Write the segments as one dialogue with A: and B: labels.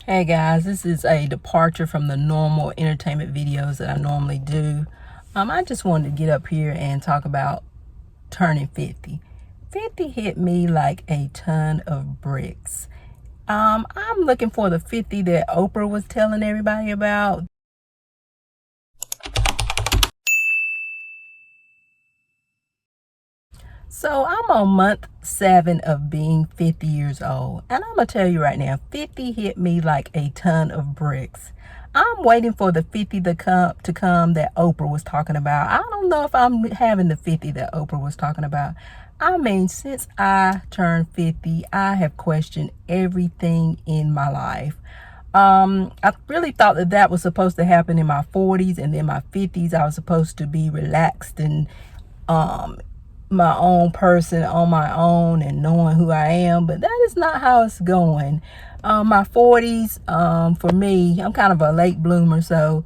A: Hey guys, this is a departure from the normal entertainment videos that I normally do. I just wanted to get up here and talk about turning 50. 50 hit me like a ton of bricks. I'm looking for the 50 that Oprah was telling everybody about. So I'm on month 7 of being 50 years old. And I'm going to tell you right now, 50 hit me like a ton of bricks. I'm waiting for the 50 to come that Oprah was talking about. I don't know if I'm having the 50 that Oprah was talking about. I mean, since I turned 50, I have questioned everything in my life. I really thought that that was supposed to happen in my 40s, and then my 50s I was supposed to be relaxed and um my own person on my own and knowing who I am, but that is not how it's going. My 40s, for me, I'm kind of a late bloomer, so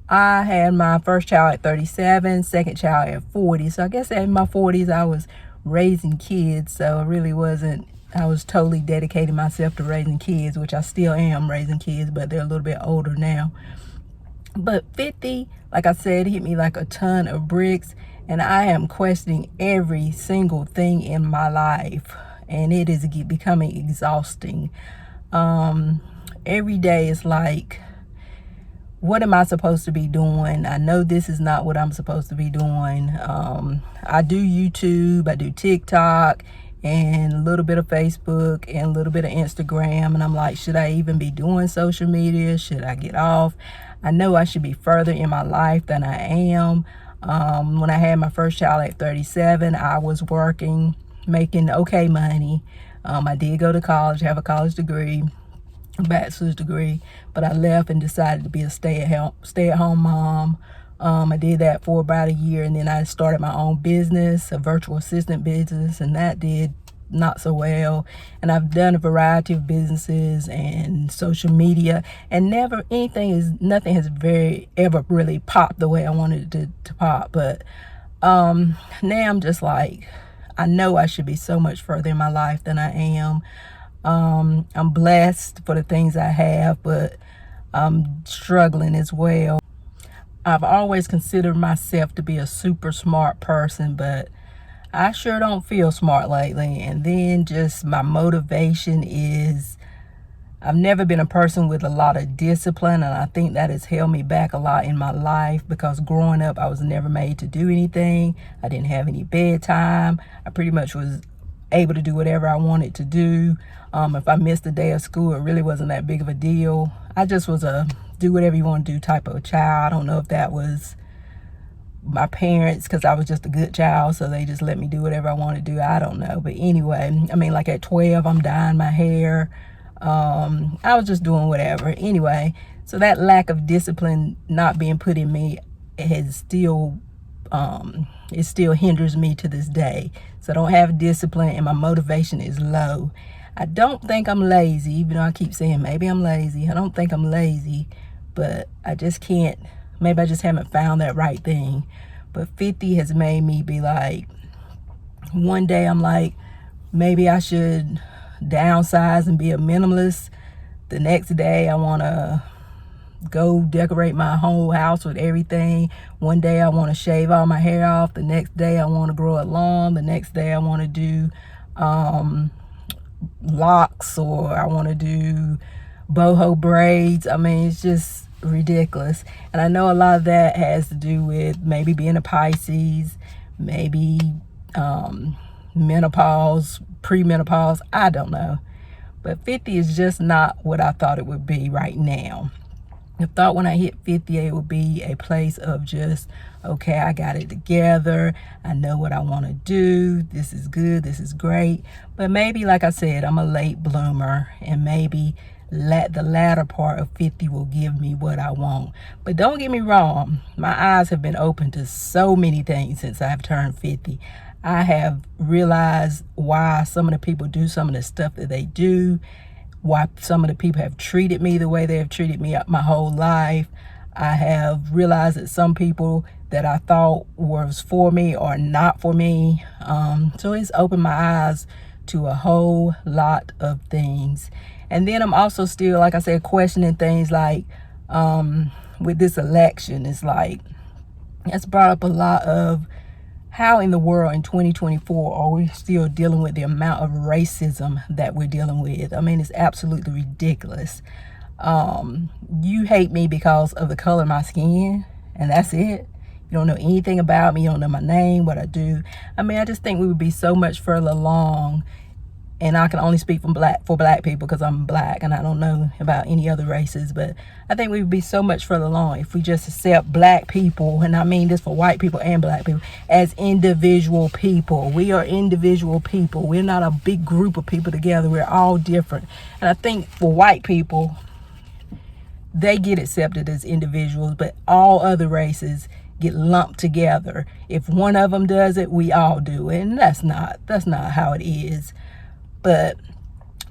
A: I had my first child at 37, second child at 40. So I guess in my 40s I was raising kids, so it really wasn't, I was totally dedicating myself to raising kids, which I still am raising kids, but they're a little bit older now. But 50, like I said, hit me like a ton of bricks, and I am questioning every single thing in my life, and it is becoming exhausting. Every day is like, what am I supposed to be doing? I know this is not what I'm supposed to be doing. I do YouTube, I do TikTok, and a little bit of Facebook, and a little bit of Instagram. And I'm like, should I even be doing social media? Should I get off? I know I should be further in my life than I am. When I had my first child at 37, I was working, making okay money. I did go to college, have a college degree, a bachelor's degree, but I left and decided to be a stay-at-home mom. I did that for about a year, and then I started my own business, a virtual assistant business, and that did not so well. And I've done a variety of businesses and social media, and nothing has ever really popped the way I wanted it to pop. But now I'm just like, I know I should be so much further in my life than I am. I'm blessed for the things I have, but I'm struggling as well. I've always considered myself to be a super smart person, but I sure don't feel smart lately. And then just my motivation is, I've never been a person with a lot of discipline, and I think that has held me back a lot in my life, because growing up I was never made to do anything. I didn't have any bedtime. I pretty much was able to do whatever I wanted to do. If I missed a day of school, it really wasn't that big of a deal. I just was a do whatever you want to do type of child. I don't know if that was my parents, because I was just a good child, so they just let me do whatever I want to do. I don't know. But anyway, I mean, like at 12, I'm dyeing my hair. I was just doing whatever. Anyway, so that lack of discipline not being put in me has still it still hinders me to this day. So I don't have discipline, and my motivation is low. I don't think I'm lazy, even though I keep saying maybe I'm lazy. I don't think I'm lazy, but I just can't. Maybe I just haven't found that right thing. But 50 has made me be like, one day I'm like, maybe I should downsize and be a minimalist. The next day I want to go decorate my whole house with everything. One day I want to shave all my hair off. The next day I want to grow a lawn. The next day I want to do locks, or I want to do boho braids. I mean, it's just ridiculous. And I know a lot of that has to do with maybe being a Pisces, maybe menopause, premenopause, I don't know. But 50 is just not what I thought it would be right now. I thought when I hit 50, it would be a place of just, okay, I got it together. I know what I want to do. This is good. This is great. But maybe, like I said, I'm a late bloomer, and maybe the latter part of 50 will give me what I want. But don't get me wrong, my eyes have been open to so many things since I've turned 50. I have realized why some of the people do some of the stuff that they do, why some of the people have treated me the way they have treated me my whole life. I have realized that some people that I thought was for me are not for me. So it's opened my eyes to a whole lot of things. And then I'm also still, like I said, questioning things like with this election. It's like, it's brought up a lot of how in the world in 2024 are we still dealing with the amount of racism that we're dealing with. I mean, it's absolutely ridiculous. You hate me because of the color of my skin, and that's it. You don't know anything about me. You don't know my name, what I do. I mean, I just think we would be so much further along. And I can only speak for black people because I'm black and I don't know about any other races. But I think we would be so much further along if we just accept black people, and I mean this for white people and black people, as individual people. We are individual people. We're not a big group of people together. We're all different. And I think for white people, they get accepted as individuals, but all other races get lumped together. If one of them does it, we all do it. And that's not how it is. But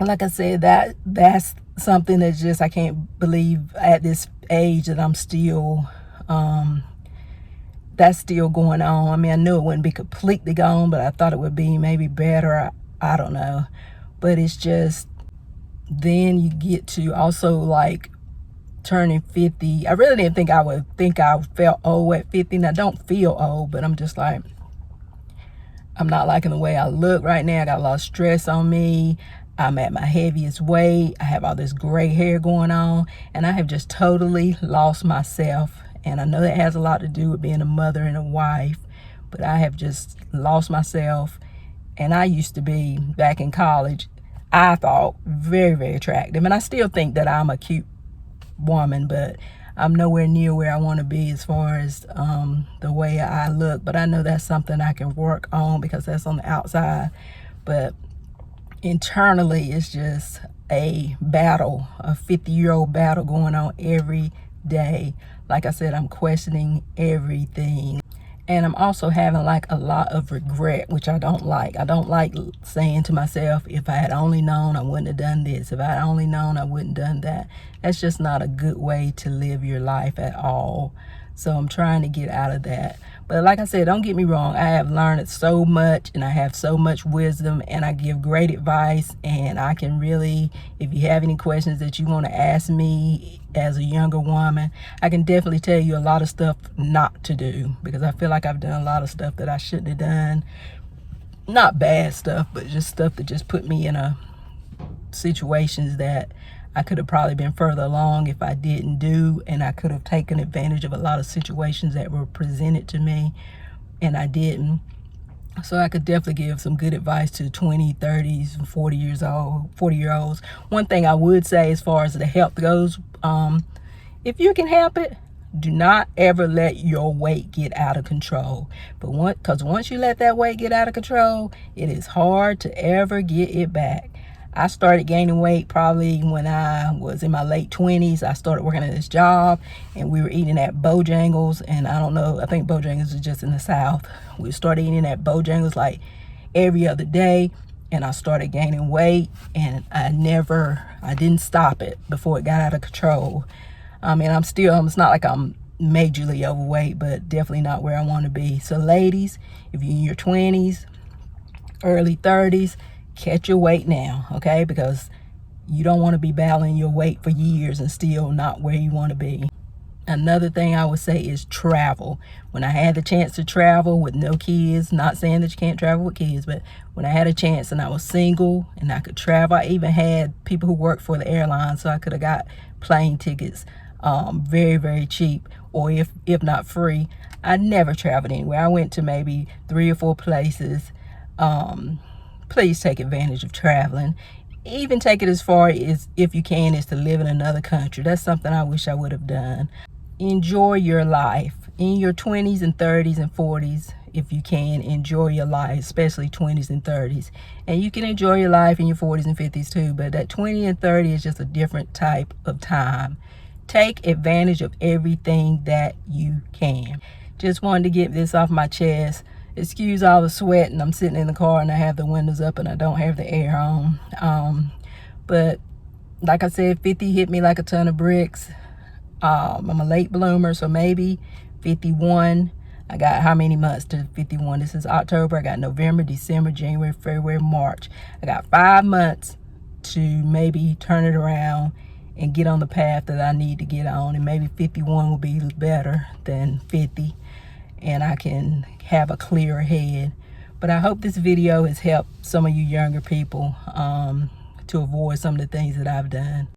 A: like I said, that's something that's just, I can't believe at this age that I'm still, that's still going on. I mean, I knew it wouldn't be completely gone, but I thought it would be maybe better. I don't know. But it's just, then you get to also like turning 50. I really didn't think I felt old at 50. And I don't feel old, but I'm just like, I'm not liking the way I look right now. I got a lot of stress on me. I'm at my heaviest weight. I have all this gray hair going on, and I have just totally lost myself. And I know that has a lot to do with being a mother and a wife, but I have just lost myself. And I used to be, back in college, I thought very, very attractive. And I still think that I'm a cute woman, but I'm nowhere near where I want to be as far as the way I look. But I know that's something I can work on because that's on the outside. But internally, it's just a battle, a 50-year-old battle going on every day. Like I said, I'm questioning everything. And I'm also having like a lot of regret, which I don't like. I don't like saying to myself, if I had only known, I wouldn't have done this. If I had only known, I wouldn't have done that. That's just not a good way to live your life at all. So I'm trying to get out of that. But like I said, don't get me wrong. I have learned so much, and I have so much wisdom, and I give great advice. And I can really, if you have any questions that you want to ask me as a younger woman, I can definitely tell you a lot of stuff not to do, because I feel like I've done a lot of stuff that I shouldn't have done. Not bad stuff, but just stuff that just put me in situations that I could have probably been further along if I didn't do, and I could have taken advantage of a lot of situations that were presented to me, and I didn't. So I could definitely give some good advice to 20, 30s, 40-year-olds. One thing I would say as far as the health goes, if you can help it, do not ever let your weight get out of control. Because once you let that weight get out of control, it is hard to ever get it back. I started gaining weight probably when I was in my late 20s. I started working at this job, and we were eating at Bojangles. And I don't know, I think Bojangles is just in the South. We started eating at Bojangles like every other day, and I started gaining weight, and I didn't stop it before it got out of control. I mean, it's not like I'm majorly overweight, but definitely not where I want to be. So ladies, if you're in your 20s, early 30s, catch your weight now, okay? Because you don't want to be battling your weight for years and still not where you want to be. Another thing I would say is travel. When I had the chance to travel with no kids, not saying that you can't travel with kids, but when I had a chance and I was single and I could travel, I even had people who worked for the airline, so I could have got plane tickets very, very cheap, or if not free. I never traveled anywhere. I went to maybe 3 or 4 places. Please take advantage of traveling. Even take it as far as, if you can, is to live in another country. That's something I wish I would have done. Enjoy your life. In your 20s and 30s and 40s, if you can, enjoy your life, especially 20s and 30s. And you can enjoy your life in your 40s and 50s too, but that 20 and 30 is just a different type of time. Take advantage of everything that you can. Just wanted to get this off my chest. Excuse all the sweat, and I'm sitting in the car and I have the windows up and I don't have the air on. But like I said, 50 hit me like a ton of bricks. I'm a late bloomer, so maybe 51. I got how many months to 51? This is October. I got November, December, January, February, March. I got 5 months to maybe turn it around and get on the path that I need to get on. And maybe 51 will be better than 50, and I can have a clearer head. But I hope this video has helped some of you younger people to avoid some of the things that I've done.